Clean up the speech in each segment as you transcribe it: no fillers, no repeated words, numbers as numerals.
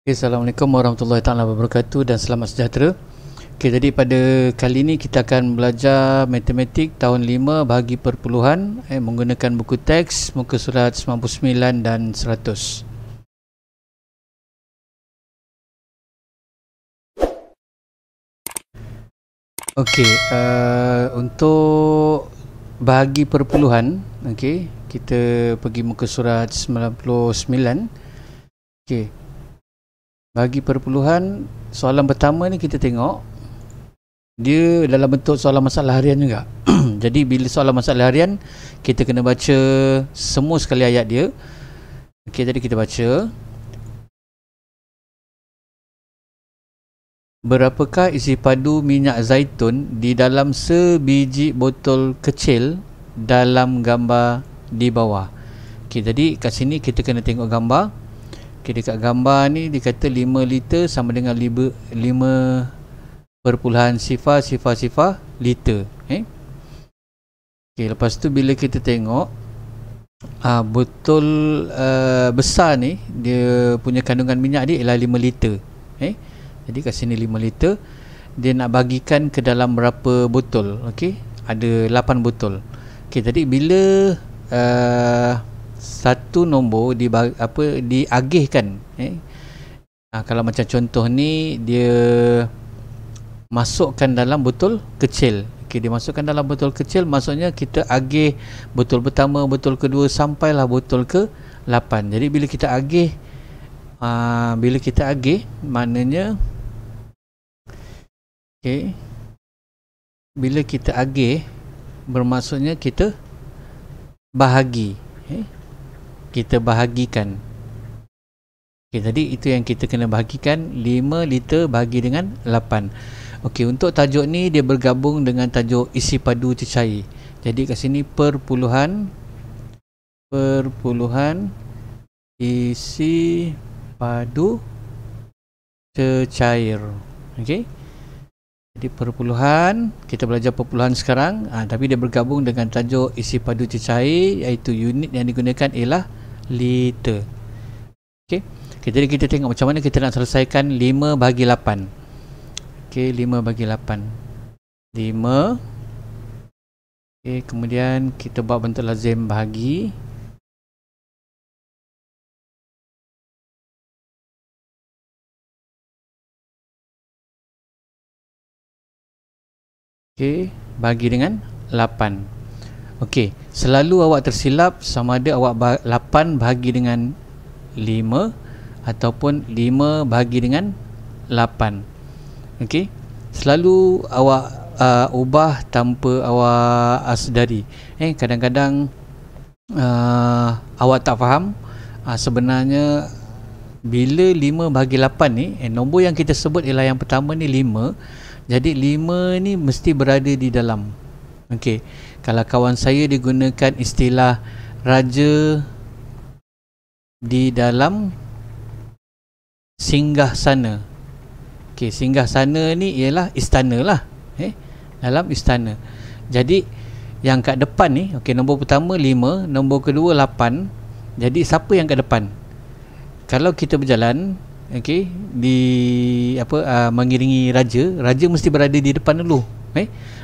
Okay, Assalamualaikum warahmatullahi taala wabarakatuh dan selamat sejahtera. Okay, jadi pada kali ini kita akan belajar matematik tahun 5 bahagi perpuluhan menggunakan buku teks muka surat 99 dan 100. Okey, untuk bahagi perpuluhan, okey, kita pergi muka surat 99. Okey. Bagi perpuluhan, soalan pertama ni kita tengok dia dalam bentuk soalan masalah harian juga. Jadi bila soalan masalah harian, kita kena baca semua sekali ayat dia. Okey, jadi kita baca. Berapakah isi padu minyak zaitun di dalam sebiji botol kecil dalam gambar di bawah? Okey, jadi kat sini kita kena tengok gambar. Okay, dekat gambar ni dia kata 5 liter sama dengan 5,0 liter. Okay, lepas tu bila kita tengok botol besar ni, dia punya kandungan minyak dia ialah 5 liter. Jadi kat sini 5 liter. Dia nak bagikan ke dalam berapa botol? Okay, ada 8 botol. Okay, jadi bila satu nombor diagihkan, kalau macam contoh ni dia masukkan dalam botol kecil. Okey, dia masukkan dalam botol kecil, maksudnya kita agih botol pertama, botol kedua sampailah botol ke-8. Jadi bila kita agih maknanya bila kita agih bermaksudnya kita bahagi. Kita bahagikan. Okay, jadi itu yang kita kena bahagikan, 5 liter bahagi dengan 8. Okey, untuk tajuk ni dia bergabung dengan tajuk isi padu cecair. Jadi kat sini perpuluhan isi padu cecair. Okey. Jadi perpuluhan, kita belajar perpuluhan sekarang, tapi dia bergabung dengan tajuk isi padu cecair, iaitu unit yang digunakan ialah liter. Okey. Jadi kita tengok macam mana kita nak selesaikan 5 bahagi 8. Okey, 5 bahagi 8. 5. Okey, kemudian kita buat bentuk lazim bahagi. Okey, bagi dengan 8. Okey, selalu awak tersilap sama ada awak 8 bahagi dengan 5 ataupun 5 bahagi dengan 8. Okey, selalu awak ubah tanpa awak sedari. Kadang-kadang awak tak faham sebenarnya bila 5 bahagi 8 ni, nombor yang kita sebut ialah yang pertama ni 5. Jadi 5 ni mesti berada di dalam. Okey, kalau kawan saya digunakan istilah raja di dalam singgah sana. Okey, singgah sana ni ialah istana lah. Dalam istana. Jadi yang kat depan ni, okey, nombor pertama 5, nombor kedua 8. Jadi siapa yang kat depan? Kalau kita berjalan, okey, di mengiringi raja mesti berada di depan dulu.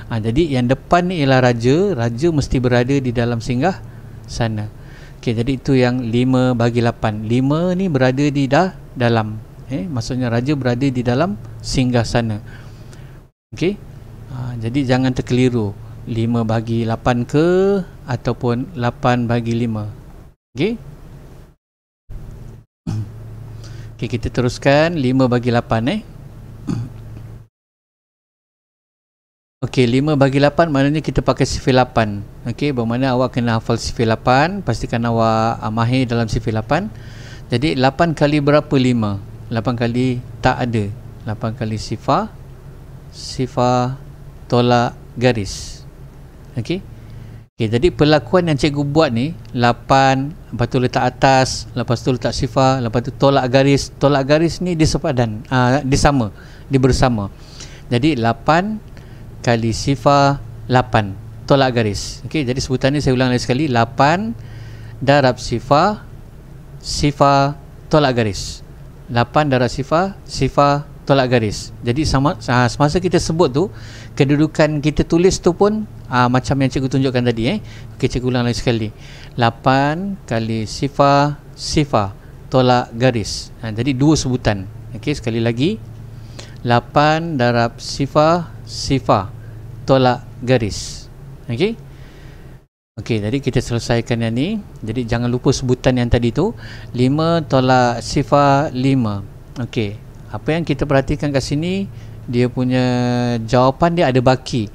Jadi yang depan ni ialah raja mesti berada di dalam singgah sana. Okey, jadi itu yang 5 bahagi 8. 5 ni berada di dalam. Maksudnya raja berada di dalam singgah sana. Okey. Jadi jangan terkeliru 5 bahagi 8 ke ataupun 8 bahagi 5. Okey. Okey, kita teruskan 5 bahagi 8 Okey, 5 bahagi 8 maknanya kita pakai sifir 8. Okey, bermakna awak kena hafal sifir 8, pastikan awak mahir dalam sifir 8. Jadi 8 kali berapa 5? 8 kali tak ada. 8 kali sifar tolak garis. Okey. Okey, jadi perlakuan yang cikgu buat ni 8, lepas tu letak atas, lepas tu letak sifar, lepas tu tolak garis. Tolak garis ni dia sepadan, dia sama, dia bersama. Jadi 8 kali sifar 8 tolak garis. Okey, jadi sebutan ni saya ulang lagi sekali, 8 darab sifar tolak garis. 8 darab sifar, sifar tolak garis. Jadi semasa kita sebut tu, kedudukan kita tulis tu pun macam yang cikgu tunjukkan tadi. Okey, cikgu ulang lagi sekali. 8 kali sifar, sifar tolak garis. Jadi dua sebutan. Okey, sekali lagi. 8 darab sifar, sifar tolak garis. Okey. Okey, jadi kita selesaikan yang ni. Jadi jangan lupa sebutan yang tadi tu. 5 tolak sifar 5. Okey, apa yang kita perhatikan kat sini, dia punya jawapan dia ada baki.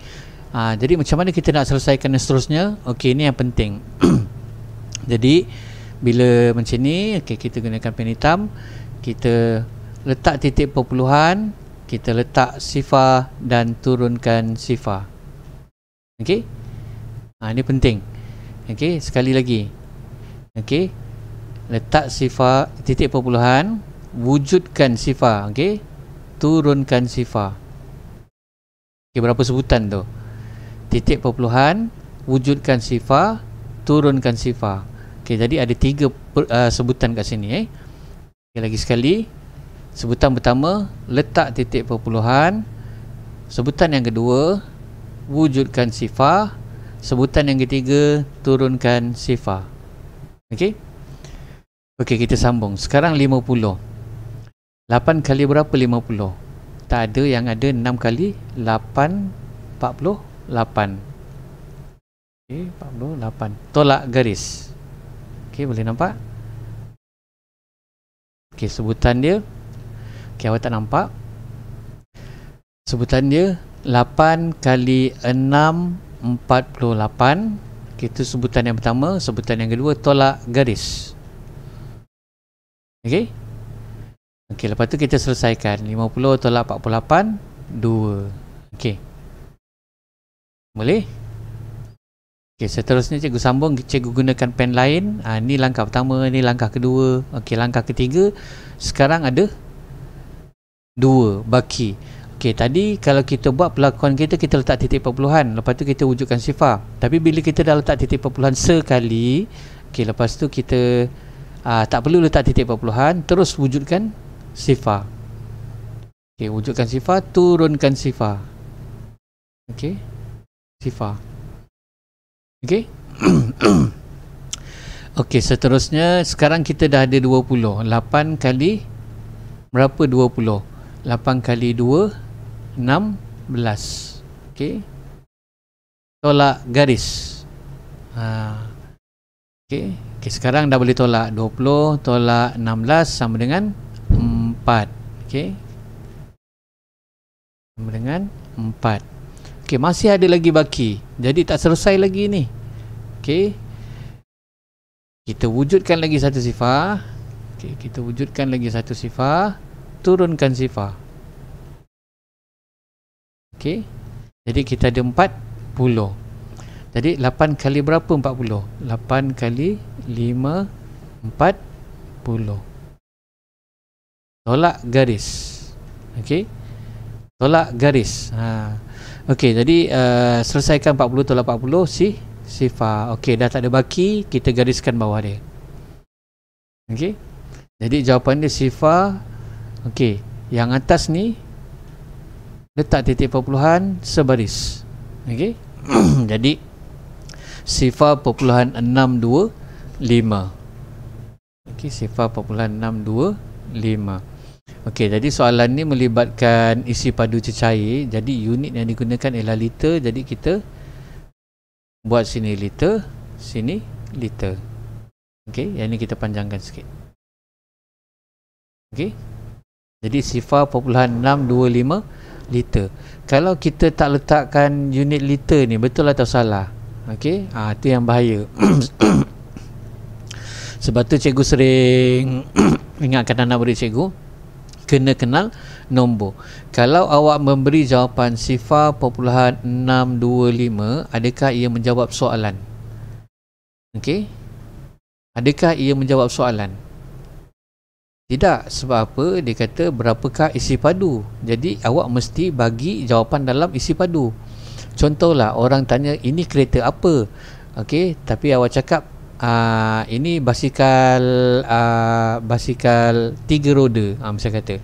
Jadi macam mana kita nak selesaikan dan seterusnya? Okey, ini yang penting. Jadi bila macam ni, okey, kita gunakan pen hitam, kita letak titik perpuluhan, kita letak sifar dan turunkan sifar. Okey, ini penting. Okey, sekali lagi. Okey, letak sifar, titik perpuluhan, wujudkan sifar. Okey, turunkan sifar. Okey, berapa sebutan tu? Titik perpuluhan, wujudkan sifar, turunkan sifar. Okey, jadi ada 3 sebutan kat sini. Okey, lagi sekali. Sebutan pertama, letak titik perpuluhan. Sebutan yang kedua, wujudkan sifar. Sebutan yang ketiga, turunkan sifar. Okey. Okey, kita sambung. Sekarang 50. 8 kali berapa 50? Tak ada, yang ada 6 kali 8, 48. Okey, 48. Tolak garis. Okey, boleh nampak? Okey, sebutan dia. Okey, awak tak nampak. Sebutan dia 8 kali 6, 48. Itu sebutan yang pertama. Sebutan yang kedua, tolak garis. Okey. Okey, lepas tu kita selesaikan. 50 tolak 48, 2. Okey. Boleh? Okey, seterusnya cikgu sambung. Cikgu gunakan pen lain. Ni langkah pertama, ni langkah kedua. Okey, langkah ketiga. Sekarang ada 2 baki. Okey, tadi kalau kita buat pelakuan kita letak titik perpuluhan, lepas tu kita wujudkan sifar. Tapi bila kita dah letak titik perpuluhan sekali, okey, lepas tu kita tak perlu letak titik perpuluhan, terus wujudkan sifar. Okey, wujudkan sifar, turunkan sifar. Okey, sifar. Okey. Okey, seterusnya sekarang kita dah ada 20. 8 kali berapa 20? 8 kali 2, 16. Okey. Tolak garis. Okey. Okey, sekarang dah boleh tolak. 20 tolak 16 sama dengan 4. Okey. Sama dengan 4. Okey, masih ada lagi baki. Jadi tak selesai lagi ni. Okey. Kita wujudkan lagi satu sifar. Okey, kita wujudkan lagi satu sifar. Turunkan sifar. Okey. Jadi kita ada 40. Jadi 8 kali berapa 40? 8 kali 5, 40. Tolak garis. Okey. Tolak garis. Okey, jadi selesaikan 40 tolak 40 sifar. Okey, dah tak ada baki, kita gariskan bawah dia. Okey. Jadi jawapan dia sifar. Okey, yang atas ni letak titik perpuluhan sebaris. Okey. Jadi sifar perpuluhan 625. Okey, sifar perpuluhan 625. Okey, jadi soalan ni melibatkan isi padu cecair. Jadi unit yang digunakan ialah liter. Jadi kita buat sini liter, sini liter. Okey, yang ni kita panjangkan sikit. Okey. Jadi sifar perpuluhan 625 liter. Kalau kita tak letakkan unit liter ni, betul atau salah? Okey, itu yang bahaya. Sebab tu cikgu sering ingatkan anak murid cikgu kena kenal nombor. Kalau awak memberi jawapan sifar perpuluhan 625, adakah ia menjawab soalan? Okey, adakah ia menjawab soalan? Tidak. Sebab apa? Dia kata berapakah isi padu. Jadi awak mesti bagi jawapan dalam isi padu. Contohlah orang tanya ini kereta apa. Okey, tapi awak cakap ini basikal 3 roda, macam kata.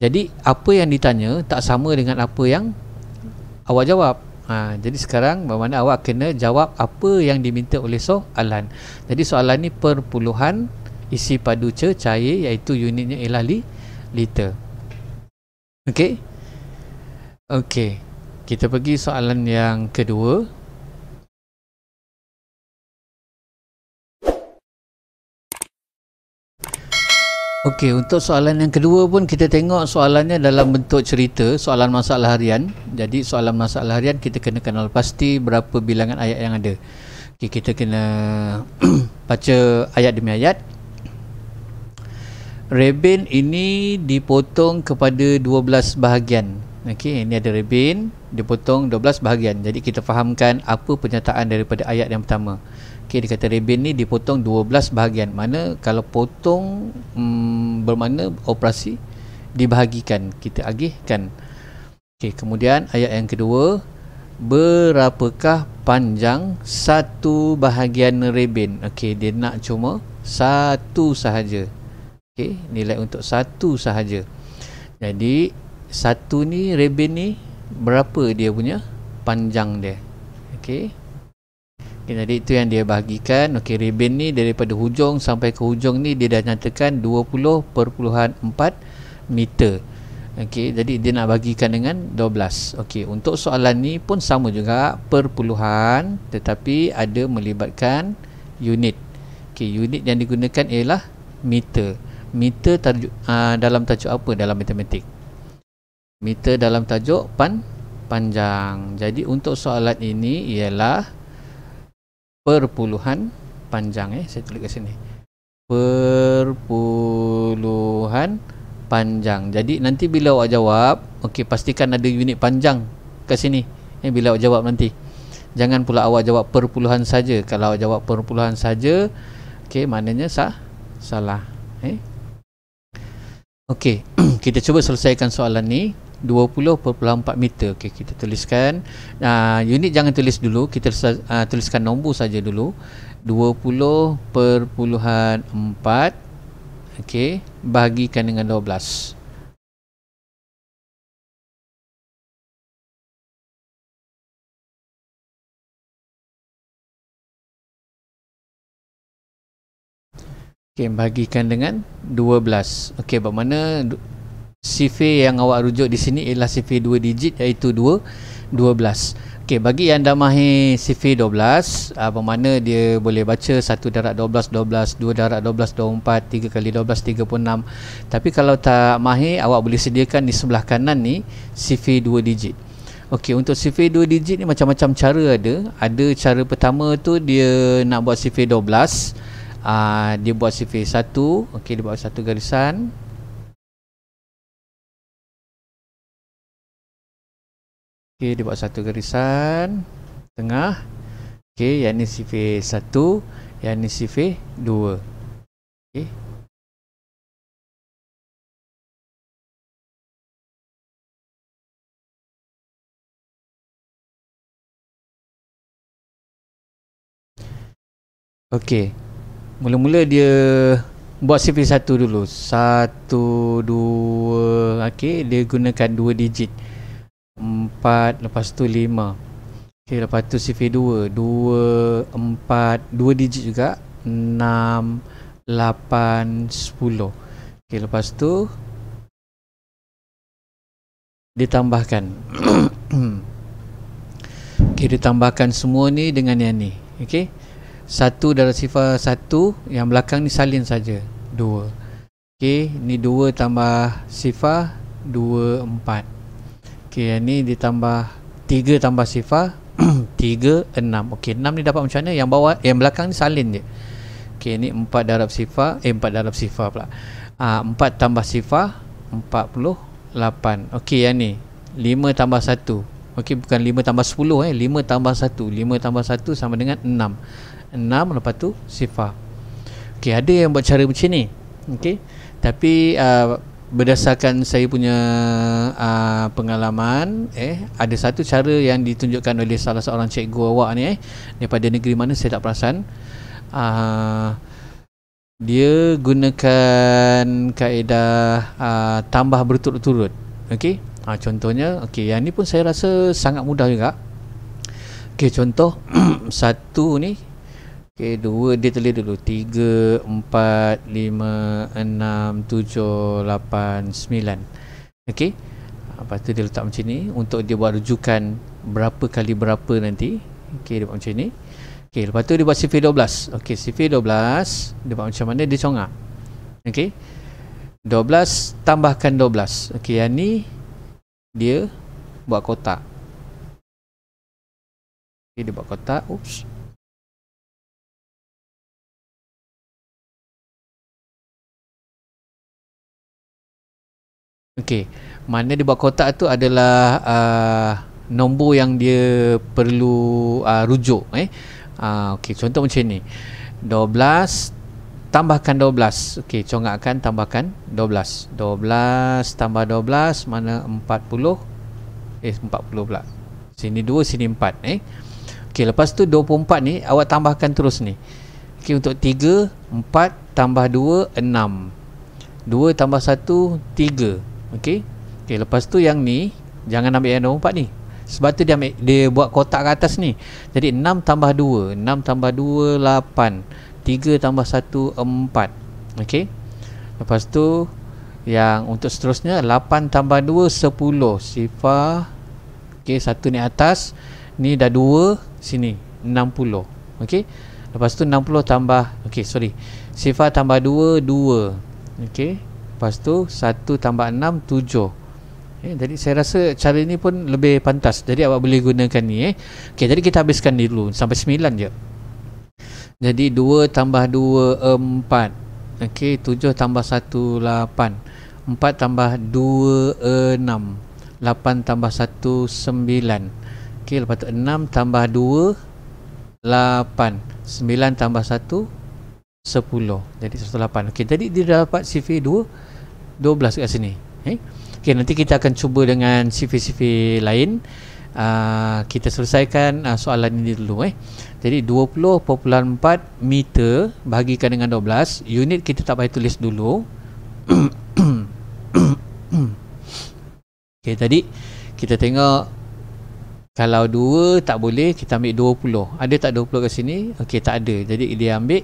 Jadi apa yang ditanya tak sama dengan apa yang awak jawab. Jadi sekarang bermakna awak kena jawab apa yang diminta oleh soalan. Jadi soalan ni perpuluhan isi padu cair, iaitu unitnya ialah liter. Okey. Okey. Kita pergi soalan yang kedua. Okey, untuk soalan yang kedua pun kita tengok soalannya dalam bentuk cerita, soalan masalah harian. Jadi soalan masalah harian kita kena kenal pasti berapa bilangan ayat yang ada. Okey, kita kena baca ayat demi ayat. Rebin ini dipotong kepada 12 bahagian. Okey, ini ada rebin dipotong 12 bahagian. Jadi kita fahamkan apa pernyataan daripada ayat yang pertama. Okey, dia kata rebin ni dipotong 12 bahagian. Mana kalau potong bermakna operasi dibahagikan, kita agihkan. Okey, kemudian ayat yang kedua, berapakah panjang satu bahagian rebin? Okey, dia nak cuma satu sahaja. Okey, nilai untuk satu sahaja. Jadi satu ni rebin ni berapa dia punya panjang dia? Okey. Okay, jadi itu yang dia bahagikan. Okey, rebin ni daripada hujung sampai ke hujung ni dia dah nyatakan 20.4 meter. Okey, jadi dia nak bagikan dengan 12. Okey, untuk soalan ni pun sama juga, perpuluhan tetapi ada melibatkan unit. Okey, unit yang digunakan ialah meter. Meter dalam tajuk apa dalam matematik? Meter dalam tajuk panjang. Jadi untuk soalan ini ialah perpuluhan panjang. Saya tulis kat sini, perpuluhan panjang. Jadi nanti bila awak jawab, okey, pastikan ada unit panjang kat sini. Bila awak jawab nanti, jangan pula awak jawab perpuluhan saja. Kalau awak jawab perpuluhan saja, okey, maknanya salah. Okey, kita cuba selesaikan soalan ni. 20.4 meter. Okey, kita tuliskan unit jangan tulis dulu, kita tuliskan nombor saja dulu. 20.4 okey, bahagikan dengan 12. Okey, bahagikan dengan 12. Okey, bermakna sifir yang awak rujuk di sini ialah sifir 2 digit, iaitu 12. Okey, bagi yang dah mahir sifir 12, bermakna dia boleh baca 1 darab 12 12, 2 darab 12 24, 3 kali 12 36. Tapi kalau tak mahir, awak boleh sediakan di sebelah kanan ni sifir 2 digit. Okey, untuk sifir 2 digit ni macam-macam cara ada. Ada cara pertama tu dia nak buat sifir 12. Dia buat sifir 1. Okey, dia buat satu garisan. Okey, dia buat satu garisan tengah. Okey, yang ni sifir 1, yang ni sifir 2. Okey. Okey. Mula-mula dia buat sifir 1 dulu. 1 2. Okey, dia gunakan 2 digit. 4, lepas tu 5. Okey, lepas tu sifir 2, 2 4, 2 digit juga. 6 8 10. Okey, lepas tu ditambahkan. Okey, ditambahkan semua ni dengan yang ni. Okey, 1 darab sifar 1, yang belakang ni salin saja, 2. Okey, ni 2 tambah sifar 2 4. Okey, yang ni ditambah 3 tambah sifar 3 6. Okey, 6 ni dapat macam mana? Yang bawah, yang belakang ni salin je. Okey, ni 4 darab sifar 4 darab sifar pula. 4 tambah sifar 48. Okey, yang ni 5 tambah 1. Okey, bukan 5 tambah 10 5 tambah 1. 5 tambah 1 sama dengan 6. 6 lepas tu sifar. Okey, ada yang buat cara macam ni. Okey, tapi berdasarkan saya punya pengalaman, ada satu cara yang ditunjukkan oleh salah seorang cikgu awak ni, daripada negeri mana saya tak perasan. dia gunakan kaedah tambah berturut-turut. Okey, contohnya, okey, yang ni pun saya rasa sangat mudah juga. Okey, contoh satu ni, okey, dua dia tulis dulu 3, 4, 5, 6, 7, 8, 9. Okey, lepas tu dia letak macam ni untuk dia buat rujukan berapa kali berapa nanti. Okey, dia buat macam ni. Okey, lepas tu dia buat sifir 12. Okey, sifir 12 dia buat macam mana, dia congak. Okey, 12 tambahkan 12. Okey, yang ni dia buat kotak. Okey, dia buat kotak. Oops. Okey, mana dia buat kotak tu adalah nombor yang dia perlu rujuk. Okey, contoh macam ni, 12 tambahkan 12. Okey, congakkan, tambahkan 12. 12 tambah 12 mana 40. 40 pula. Sini 2, sini 4. Okey, lepas tu 24 ni awak tambahkan terus ni. Okey, untuk 3, 4 tambah 2, 6. 2 tambah 1, 3. Okey. Okey, lepas tu yang ni jangan ambil yang 24 ni. Sebab tu dia buat kotak ke atas ni. Jadi 6 tambah 2, 6 tambah 2 8. 3 tambah 1 4. Okey. Lepas tu yang untuk seterusnya 8 tambah 2 10. Sifar. Okey, satu ni atas, ni dah 2, sini 60. Okey. Lepas tu 60 tambah, okey, sorry. Sifar tambah 2 2. Okey. Lepas tu 1 tambah 6 7. Jadi saya rasa cara ni pun lebih pantas. Jadi awak boleh gunakan ni. Okey, jadi kita habiskan ni dulu sampai 9 je. Jadi 2 tambah 2 4. Okey, 7 tambah 1 8. 4 tambah 2 6. 8 tambah 1 9. Okey, lepas tu 6 tambah 2 8. 9 tambah 1 10. Jadi 108. Okey, jadi dia dapat sifir 12 kat sini. Okey, nanti kita akan cuba dengan sifir-sifir lain. Kita selesaikan soalan ini dulu. Jadi 20.4 meter bahagikan dengan 12. Unit kita tak payah tulis dulu. Okey, tadi kita tengok kalau 2 tak boleh, kita ambil 20. Ada tak 20 kat sini? Okey, tak ada. Jadi dia ambil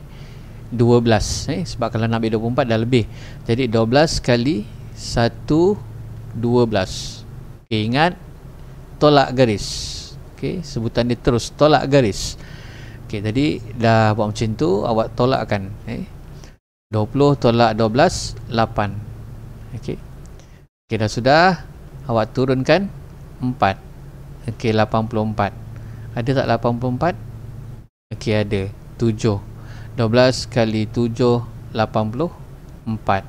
12. Sebab kalau nak ambil 24 dah lebih. Jadi 12 kali 1 12. Okay, ingat tolak garis. Okay, sebutan dia terus tolak garis. Okay, tadi dah buat macam tu, awak tolakkan. 20 tolak 12 8. Okay. Okay, dah sudah, awak turunkan 4. Okay, 84. Ada tak 84? Okay, ada 7. 12 kali 7 84.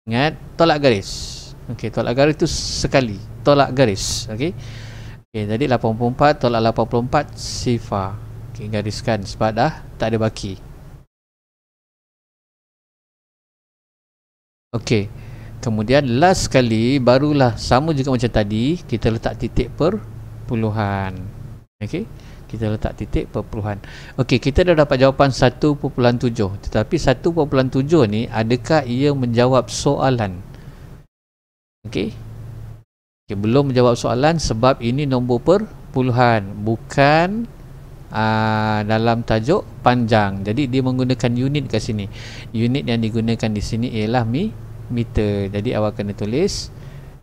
Ingat tolak garis. Okey, tolak garis tu sekali. Tolak garis. Okey. Okey, jadi 84 tolak 84 sifar. Okey, gariskan sebab dah tak ada baki. Okey. Kemudian last sekali barulah sama juga macam tadi, kita letak titik perpuluhan. Okey. Kita letak titik perpuluhan. Okey, kita dah dapat jawapan 1.7. Tetapi 1.7 ni adakah ia menjawab soalan? Okey. Okey, belum menjawab soalan sebab ini nombor perpuluhan, bukan dalam tajuk panjang. Jadi dia menggunakan unit kat sini. Unit yang digunakan di sini ialah meter. Jadi awak kena tulis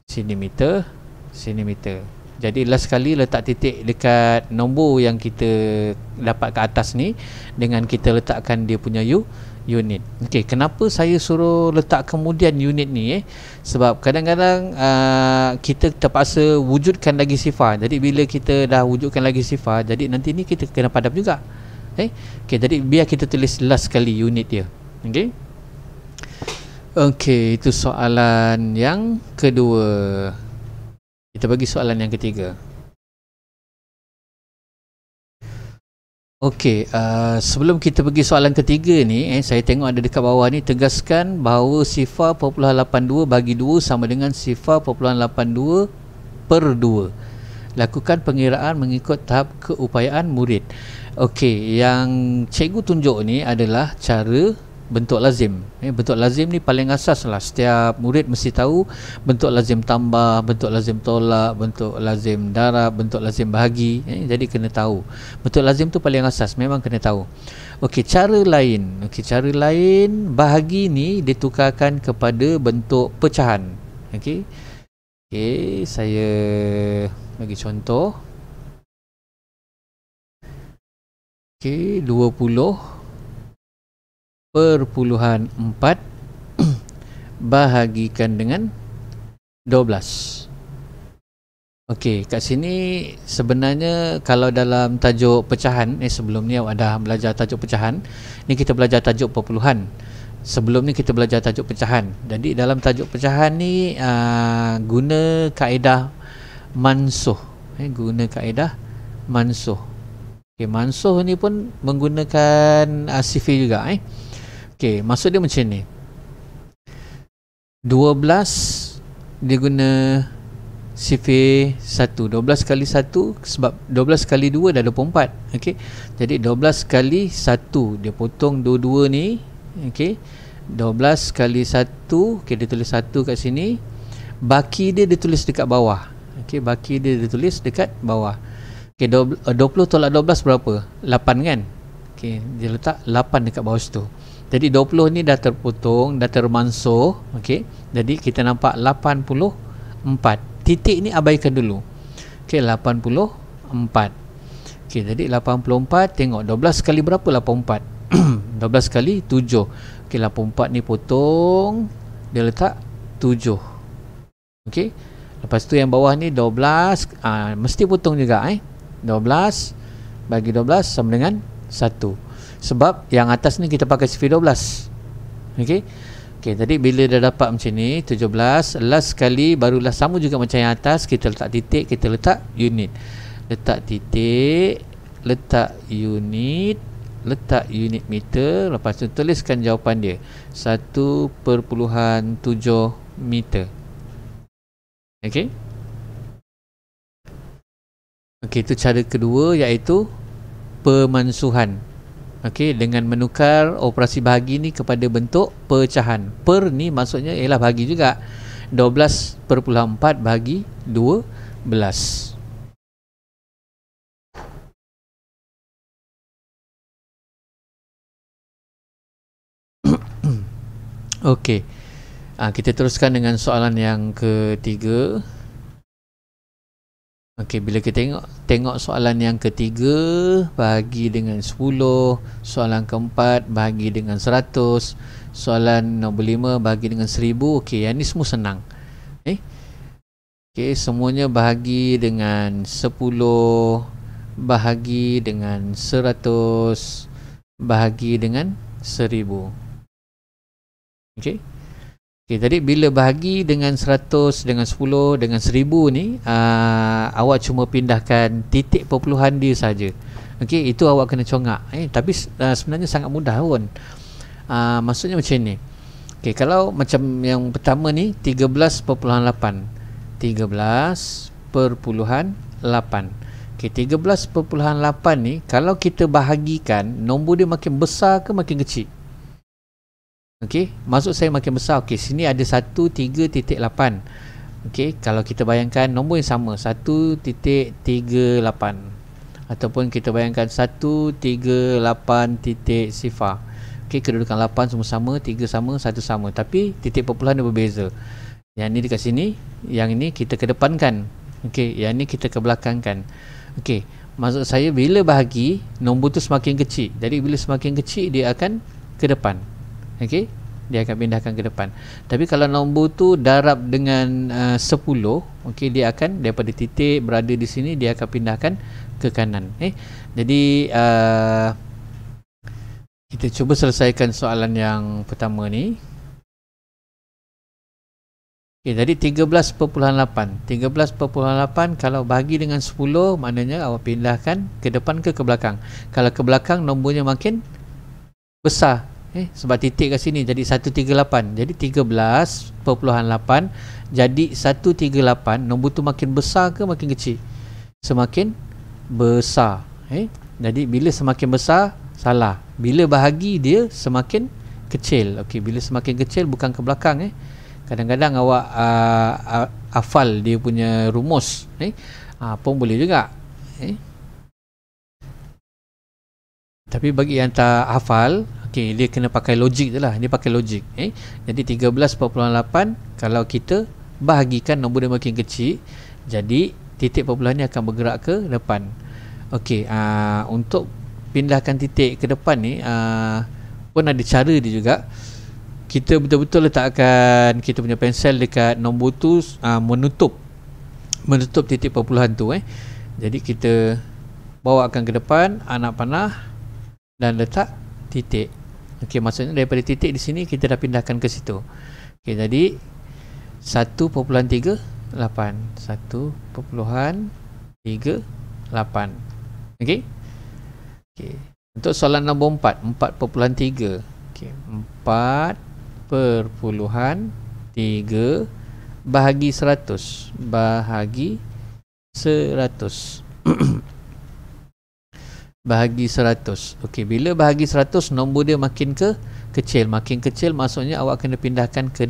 sini meter, sini meter. Jadi last sekali letak titik dekat nombor yang kita dapat ke atas ni dengan kita letakkan dia punya unit. Okey, kenapa saya suruh letak kemudian unit ni? Sebab kadang-kadang kita terpaksa wujudkan lagi sifar. Jadi bila kita dah wujudkan lagi sifar, jadi nanti ni kita kena padam juga. Okey, jadi biar kita tulis last sekali unit dia. Okey. Okey, itu soalan yang kedua. Kita bagi soalan yang ketiga. Okey, sebelum kita pergi soalan ketiga ni, saya tengok ada dekat bawah ni, tegaskan bahawa sifar 0.82 bagi 2 sama dengan sifar 0.82 per 2. Lakukan pengiraan mengikut tahap keupayaan murid. Okey, yang cikgu tunjuk ni adalah cara bentuk lazim. Bentuk lazim ni paling asas lah. Setiap murid mesti tahu bentuk lazim tambah, bentuk lazim tolak, bentuk lazim darab, bentuk lazim bahagi. Jadi kena tahu. Bentuk lazim tu paling asas, memang kena tahu. Okey, cara lain. Okey, cara lain bahagi ni ditukarkan kepada bentuk pecahan. Okey. Okey, saya bagi contoh. Okey, 20/4 bahagikan dengan 12. Okey, kat sini sebenarnya kalau dalam tajuk pecahan, sebelum ni awak dah belajar tajuk pecahan, ni kita belajar tajuk perpuluhan. Sebelum ni kita belajar tajuk pecahan. Jadi dalam tajuk pecahan ni guna kaedah mansuh. Guna kaedah mansuh. Okey, mansuh ni pun menggunakan sifir juga. Okey, maksud dia macam ni. 12 dia guna sifir 1. 12 kali 1 sebab 12 kali 2 dah 24. Okey. Jadi 12 kali 1 dia potong dua-dua ni. Okey. 12 kali 1, okey, dia tulis 1 kat sini. Baki dia ditulis dekat bawah. Okey, baki dia ditulis dekat bawah. Okey, 20 tolak 12 berapa? 8 kan? Okey, dia letak 8 dekat bawah situ. Jadi 20 ni dah terpotong, dah termansuh. Okey. Jadi kita nampak 84. Titik ni abaikan dulu. Okey, 84. Okey, jadi 84 tengok 12 kali berapa 84? 12 kali 7. Okey, 84 ni potong, dia letak 7. Okey. Lepas tu yang bawah ni 12, mesti potong juga 12 bagi 12 sama dengan 1. Sebab yang atas ni kita pakai sifir 12. Okey. Okey, tadi bila dah dapat macam ni 17, last sekali barulah sama juga macam yang atas, kita letak titik, kita letak unit. Letak titik, letak unit, letak unit meter, lepas tu tuliskan jawapan dia 1.7 meter. Okey. Okey, itu cara kedua, iaitu pemansuhan. Okey, dengan menukar operasi bahagi ni kepada bentuk pecahan. Per ni maksudnya ialah bahagi juga. 12/4 bahagi 12. Okey. Kita teruskan dengan soalan yang ketiga. Okey, bila kita tengok soalan yang ketiga bahagi dengan 10, soalan keempat bahagi dengan 100, soalan nombor 5 bahagi dengan 1000. Okey, yang ni semua senang. Okey, semuanya bahagi dengan 10, bahagi dengan 100, bahagi dengan 1000. Okey. Okey, jadi bila bahagi dengan 100, dengan 10, dengan 1000 ni, awak cuma pindahkan titik perpuluhan dia saja. Okey, itu awak kena congak. Tapi sebenarnya sangat mudah pun. Maksudnya macam ni. Okey, kalau macam yang pertama ni 13.8. 13.8. Okey, 13.8 ni kalau kita bahagikan, nombor dia makin besar ke makin kecil? Okey, maksud saya makin besar. Okey, sini ada 1.3.8. Okey, kalau kita bayangkan nombor yang sama 1.38 ataupun kita bayangkan 1.38 titik sifar. Okey, kedudukan 8 semua sama, 3 sama, 1 sama, tapi titik perpuluhan dia berbeza. Yang ni dekat sini, yang ini kita kedepankan. Okey, yang ni kita kebelakangkan. Okey, maksud saya bila bahagi, nombor tu semakin kecil. Jadi bila semakin kecil dia akan ke depan. Okey, dia akan pindahkan ke depan. Tapi kalau nombor tu darab dengan 10, okey, dia akan daripada titik berada di sini, dia akan pindahkan ke kanan. Jadi kita cuba selesaikan soalan yang pertama ni. Okey, jadi 13.8. 13.8 kalau bahagi dengan 10, maknanya awak pindahkan ke depan ke belakang. Kalau ke belakang, nombornya makin besar. Sebab titik kat sini jadi 138. Jadi 13.8 jadi 138. Nombor tu makin besar ke makin kecil? semakin besar. Jadi bila semakin besar, salah. Bila bahagi dia semakin kecil. Okey, bila semakin kecil bukan ke belakang. Kadang-kadang awak hafal dia punya rumus, pun boleh juga. Tapi bagi yang tak hafal, okey, dia kena pakai logik je lah. Dia pakai logik. Jadi 13.8 kalau kita bahagikan nombor dia makin kecil, jadi titik perpuluhan ni akan bergerak ke depan. Okey, untuk pindahkan titik ke depan ni pun ada cara dia juga. Kita betul-betul letakkan kita punya pensel dekat nombor tu, menutup titik perpuluhan tu. Jadi kita bawakan ke depan anak panah dan letak titik. Okey, maksudnya daripada titik di sini kita dah pindahkan ke situ. Okey, jadi 1.38. 1.38. Okey. Okey. Untuk soalan nombor 4, 4.3. Okey, 4.3 bahagi 100. Bahagi 100. Bahagi 100. Okey, bila bahagi 100 nombor dia makin kecil. Makin kecil maksudnya awak kena pindahkan ke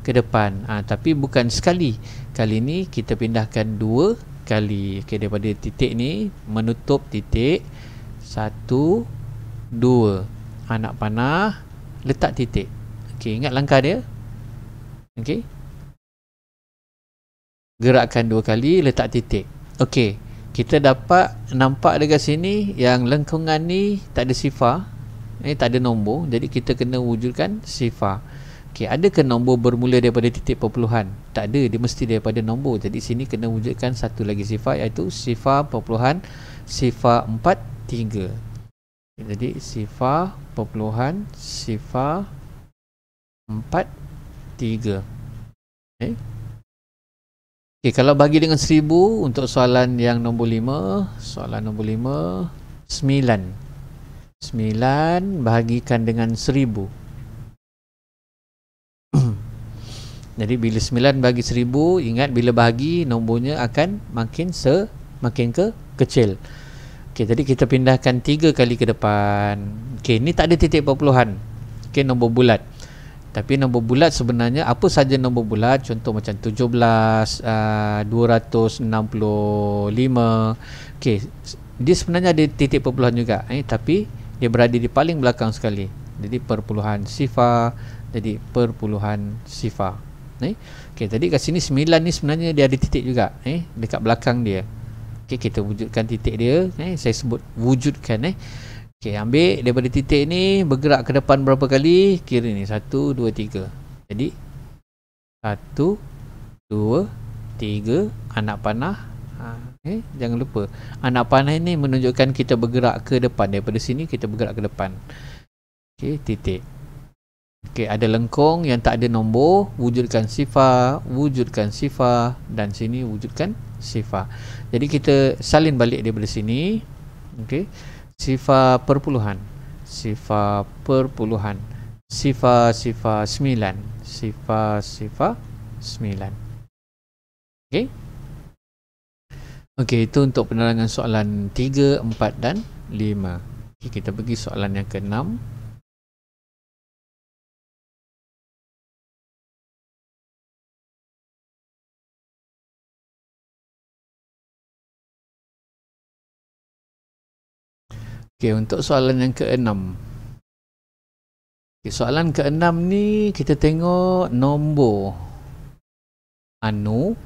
depan. Tapi bukan sekali. Kali ni kita pindahkan 2 kali. Okey, daripada titik ni menutup titik 1, 2. Anak panah letak titik. Okey, ingat langkah dia. Okey. Gerakkan 2 kali, letak titik. Okey, kita dapat nampak dekat sini yang lengkungan ni tak ada sifar, tak ada nombor. Jadi kita kena wujudkan sifar. Okey, ada ke nombor bermula daripada titik perpuluhan? Tak ada, dia mesti daripada nombor. Jadi sini kena wujudkan satu lagi sifar, iaitu sifar perpuluhan sifar 43. Jadi sifar perpuluhan sifar 43. Okey, kalau bagi dengan 1000 untuk soalan yang nombor 5, soalan nombor 5, 9. 9 bahagikan dengan 1000. Jadi bila 9 bagi 1000, ingat bila bahagi nombornya akan makin kecil. Okey, jadi kita pindahkan 3 kali ke depan. Okey, ni tak ada titik perpuluhan. Okey, nombor bulat. Tapi nombor bulat sebenarnya apa saja nombor bulat, contoh macam 17, 265. Okey, dia sebenarnya ada titik perpuluhan juga, tapi dia berada di paling belakang sekali. Jadi perpuluhan sifar, jadi perpuluhan sifar. Okey, tadi kat sini 9 ni sebenarnya dia ada titik juga, dekat belakang dia. Okey, kita wujudkan titik dia, saya sebut wujudkan. Okey, ambil daripada titik ni, bergerak ke depan berapa kali? Kira ni 1, 2, 3. Jadi 1, 2, 3. Anak panah. Jangan lupa anak panah ini menunjukkan kita bergerak ke depan. Daripada sini kita bergerak ke depan. Okey, titik. Okey, ada lengkung yang tak ada nombor, wujudkan sifar, dan sini wujudkan sifar. Jadi kita salin balik daripada sini. Okey, sifar perpuluhan, sifar 9, sifar 9. Okey. Okey, itu untuk penerangan soalan 3, 4 dan 5. Okey, kita pergi soalan yang ke-6. Okey, untuk soalan yang ke-6. Okay, soalan ke-6 ni kita tengok nombor anu.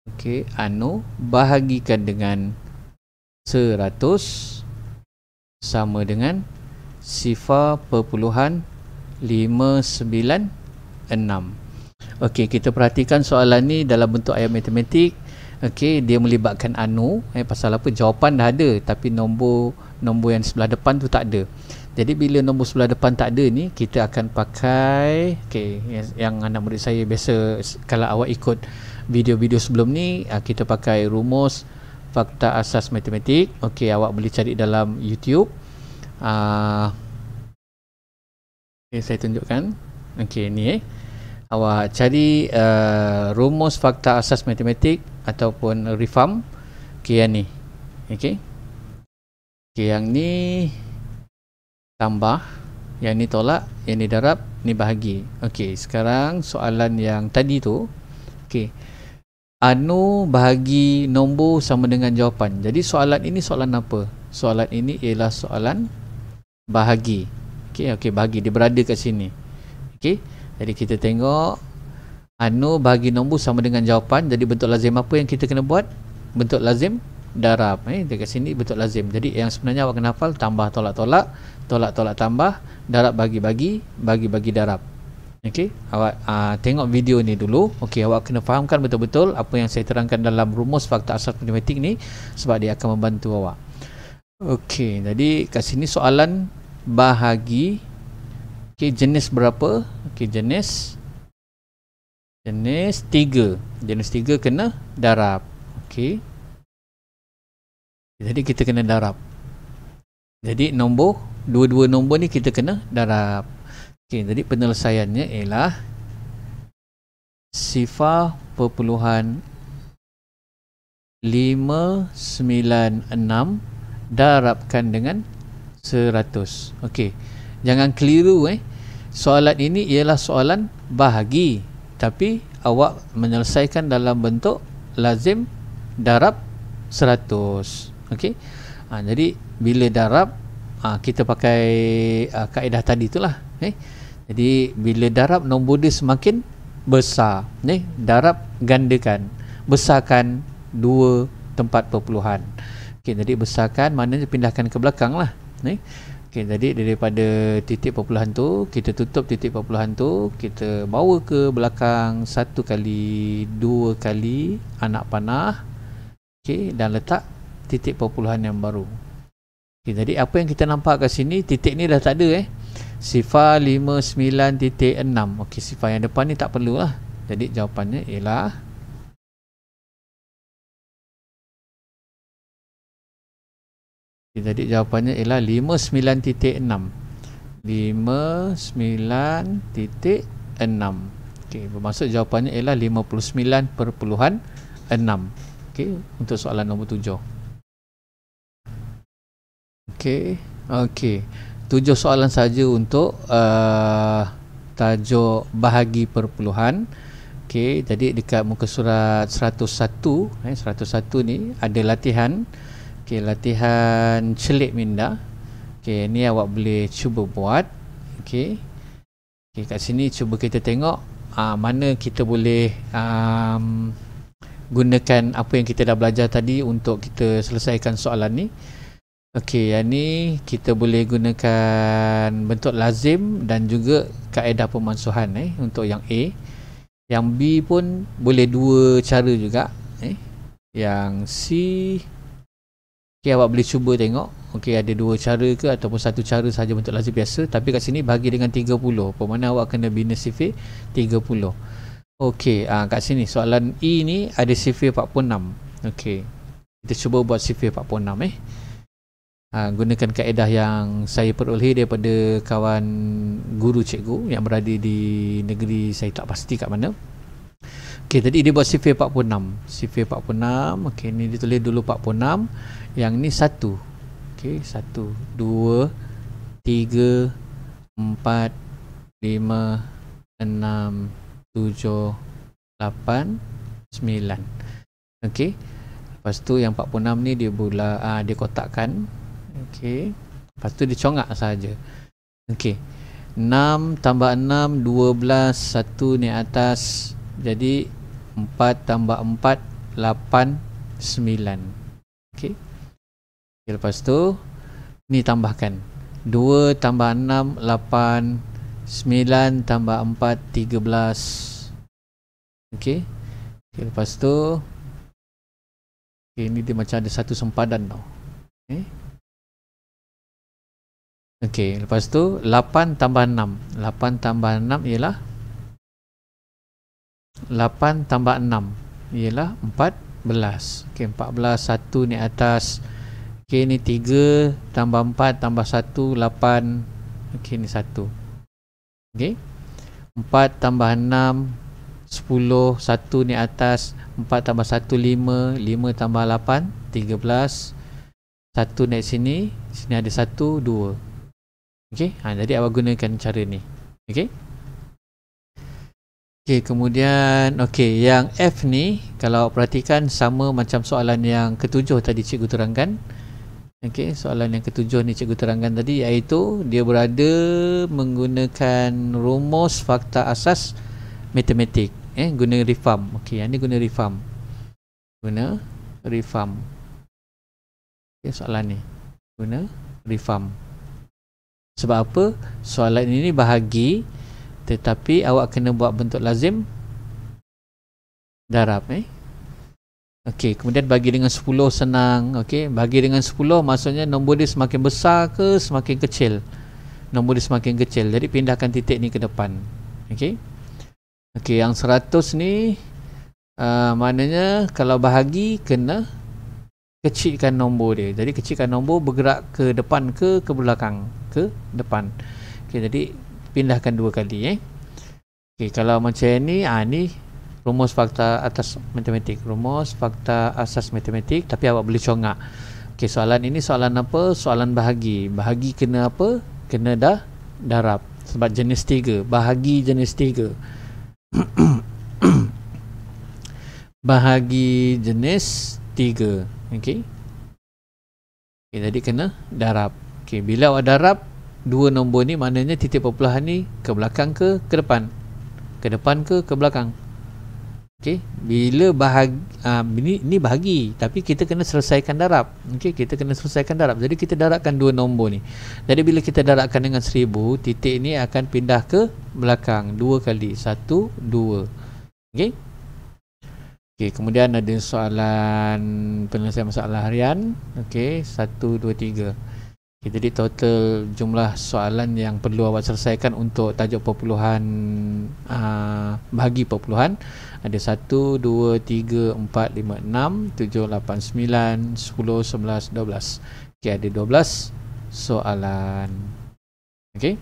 Okey, anu bahagikan dengan 100 sama dengan sifar perpuluhan 596. Okey, kita perhatikan soalan ni dalam bentuk ayat matematik. Okey, dia melibatkan anu. Pasal apa? Jawapan dah ada, tapi nombor yang sebelah depan tu tak ada. Jadi bila nombor sebelah depan tak ada ni, kita akan pakai yang anak murid saya biasa, kalau awak ikut video-video sebelum ni, kita pakai rumus fakta asas matematik. Okey, awak boleh cari dalam YouTube. Saya tunjukkan. Okey, ni awak cari rumus fakta asas matematik ataupun RIFAM. Okey, yang ni. Okey. Okey, yang ni tambah, yang ni tolak, yang ni darab, ni bahagi. Okey, sekarang soalan yang tadi tu. Okey. Anu bahagi nombor sama dengan jawapan. Jadi soalan ini soalan apa? Soalan ini ialah soalan bahagi. Okey, okey, bahagi dia berada kat sini. Okey. Jadi kita tengok anu bahagi nombor sama dengan jawapan. Jadi bentuk lazim apa yang kita kena buat? Bentuk lazim darab. Dekat sini bentuk lazim. Jadi yang sebenarnya awak kena hafal tambah tolak tolak, tolak tolak tambah, darab bagi bagi, bagi bagi darab. Okey, awak tengok video ni dulu. Okey, awak kena fahamkan betul-betul apa yang saya terangkan dalam rumus fakta asal matematik ni, sebab dia akan membantu awak. Okey, jadi kat sini soalan bahagi. Okey, jenis berapa? Okey, jenis 3. Jenis 3 kena darab. Okey. Jadi kita kena darab. Jadi nombor, dua-dua nombor ni kita kena darab. Okey, jadi penyelesaiannya ialah 0.596 darabkan dengan 100. Okey. Jangan keliru soalan ini ialah soalan bahagi, tapi awak menyelesaikan dalam bentuk lazim darab 100. Okey. Jadi bila darab kita pakai kaedah tadi itulah. Jadi bila darab nombor dia semakin besar, darab gandakan, besarkan 2 tempat perpuluhan. Okey, jadi besarkan maknanya pindahkan ke belakang lah. Okey, jadi daripada titik perpuluhan tu kita tutup titik perpuluhan tu, kita bawa ke belakang 1 kali 2 kali anak panah. Okey, dan letak titik perpuluhan yang baru. Okay, jadi apa yang kita nampak kat sini, titik ni dah tak ada 59.6. Okey, sifar yang depan ni tak perlu lah. Jadi jawapannya ialah jadi jawapannya ialah 59.6. 59.6. Okey, bermaksud jawapannya ialah 59.6. Okey, untuk soalan nombor 7. Okey, okey. 7 soalan saja untuk tajuk bahagi perpuluhan. Okey, jadi dekat muka surat 101, 101 ni ada latihan. Okey, latihan celik minda. Okey, ni awak boleh cuba buat. Okey. Okey, kat sini cuba kita tengok mana kita boleh gunakan apa yang kita dah belajar tadi untuk kita selesaikan soalan ni. Okey, yang ni kita boleh gunakan bentuk lazim dan juga kaedah pemansuhan untuk yang A. Yang B pun boleh dua cara juga. Yang C, okey, awak boleh cuba tengok. Okey, ada dua cara ke ataupun satu cara saja bentuk lazim biasa, tapi kat sini bahagi dengan 30. Bermakna awak kena bina sifir 30. Okey, kat sini soalan E ni ada sifir 46. Okey, kita cuba buat sifir 46 gunakan kaedah yang saya peroleh daripada kawan guru cikgu yang berada di negeri saya tak pasti kat mana. Okey, tadi dia buat sifir 46. Sifir 46. Okey, ni dia tulis dulu 46. Yang ni 1. Okey, 1, 2, 3, 4, 5, 6, 7, 8, 9. Okey. Lepas tu yang 46 ni dia dia kotakkan. Okey. Lepas tu dia congak saja. Okey. 6 tambah 6 12, 1 ni atas. Jadi 4 tambah 4 8 9. Okey. Lepas tu ni tambahkan. 2 tambah 6 8, 9 tambah 4 13. Okey. Lepas tu ini dia macam ada satu sempadan tau. Okey, lepas tu 8 tambah 6. 8 tambah 6 ialah 8 tambah 6 ialah 14. Okey, 14, 1 ni atas. Okey, ni 3 tambah 4 tambah 1 8. Okey, ni 1. Okey. 4 tambah 6 10, 1 ni atas, 4 tambah 1 5, 5 tambah 8 13, 1 naik sini, sini ada 1 2. Okey, jadi awak gunakan cara ni. Okey. Okey, kemudian yang F ni kalau awak perhatikan sama macam soalan yang ketujuh tadi cikgu terangkan. Okey, soalan yang ketujuh ni cikgu terangkan tadi, iaitu dia berada menggunakan rumus fakta asas matematik, guna reform. Okey, yang ni guna reform. Guna reform. Okey, soalan ni guna reform. Sebab apa? Soalan ini bahagi, tetapi awak kena buat bentuk lazim darab. Okey, kemudian bagi dengan 10 senang. Okey, bagi dengan 10 maksudnya nombor dia semakin besar ke semakin kecil? Nombor dia semakin kecil. Jadi pindahkan titik ni ke depan. Okey. Okey, yang 100 ni maknanya kalau bahagi kena kecilkan nombor dia. Jadi kecilkan nombor, bergerak ke depan ke belakang? Ke depan. Okey, jadi pindahkan 2 kali. Okey, kalau macam ni, ni rumus fakta atas matematik. Rumus fakta asas matematik, tapi awak boleh congak. Okey, soalan ini soalan apa? Soalan bahagi. Bahagi kena apa? Kena darab. Sebab jenis 3. Bahagi jenis 3. Bahagi jenis 3. Okey. Okey, jadi kena darab. Okey, bila awak darab dua nombor ni, maknanya titik perpuluhan ni ke belakang ke depan? Ke depan ke belakang? Okey, bila ini bahagi, tapi kita kena selesaikan darab. Okey, kita kena selesaikan darab. Jadi kita darabkan dua nombor ni. Jadi bila kita darabkan dengan 1000, titik ni akan pindah ke belakang 2 kali. 1 2. Okey. Okey, kemudian ada soalan penyelesaian masalah harian. Okey, 1 2 3. Okay, jadi total jumlah soalan yang perlu awak selesaikan untuk tajuk perpuluhan bahagi perpuluhan ada 1 2 3 4 5 6 7 8 9 10 11 12. Okey, ada 12 soalan. Okey.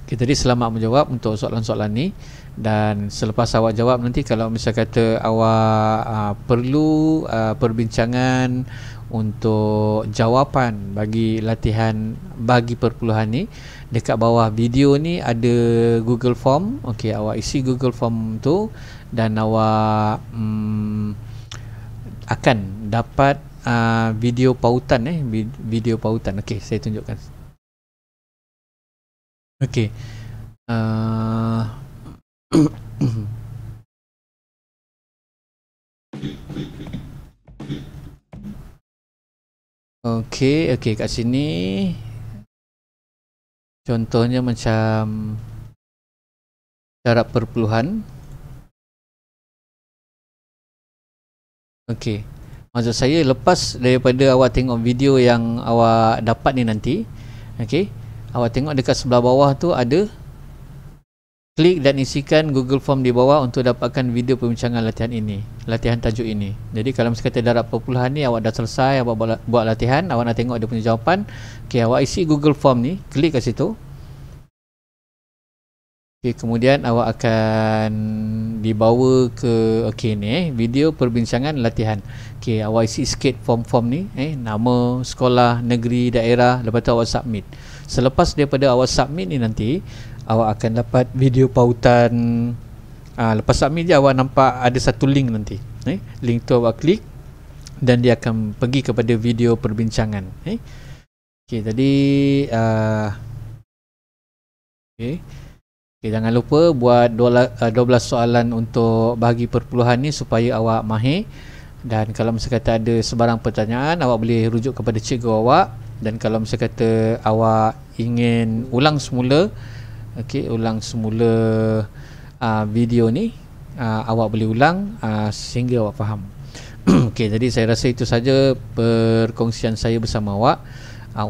Okay, tadi selamat menjawab untuk soalan-soalan ni, dan selepas awak jawab nanti kalau misal kata awak perlu perbincangan untuk jawapan bagi latihan bagi perpuluhan ni, dekat bawah video ni ada Google Form. Okey, awak isi Google Form tu dan awak akan dapat video pautan video pautan. Okey, saya tunjukkan. Okey. Okey, kat sini contohnya macam darab perpuluhan. Okey, maksud saya lepas daripada awak tengok video yang awak dapat ni nanti, okey, awak tengok dekat sebelah bawah tu ada klik dan isikan Google Form di bawah untuk dapatkan video perbincangan latihan ini, latihan tajuk ini. Jadi kalau misalnya kata darab perpuluhan ni awak dah selesai, awak buat latihan, awak nak tengok dia punya jawapan, okey, awak isi Google Form ni, klik kat situ. Okey, kemudian awak akan dibawa ke ni video perbincangan latihan. Okey, awak isi sikit form ni, nama, sekolah, negeri, daerah, lepas tu awak submit. Selepas daripada awak submit ni nanti awak akan dapat video pautan. Lepas submit je awak nampak ada satu link nanti. Link tu awak klik dan dia akan pergi kepada video perbincangan. Okey, tadi okey, jangan lupa buat 12 soalan untuk bahagi perpuluhan ni supaya awak mahir. Dan kalau misalnya kata ada sebarang pertanyaan, awak boleh rujuk kepada cikgu awak. Dan kalau misalnya kata awak ingin ulang semula, ulang semula video ni, awak boleh ulang sehingga awak faham. Okey, jadi saya rasa itu saja perkongsian saya bersama awak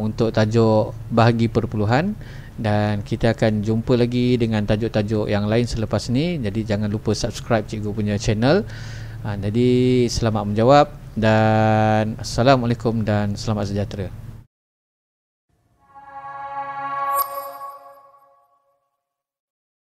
untuk tajuk bahagi perpuluhan, dan kita akan jumpa lagi dengan tajuk-tajuk yang lain selepas ni. Jadi jangan lupa subscribe cikgu punya channel. Jadi selamat menjawab dan Assalamualaikum dan selamat sejahtera.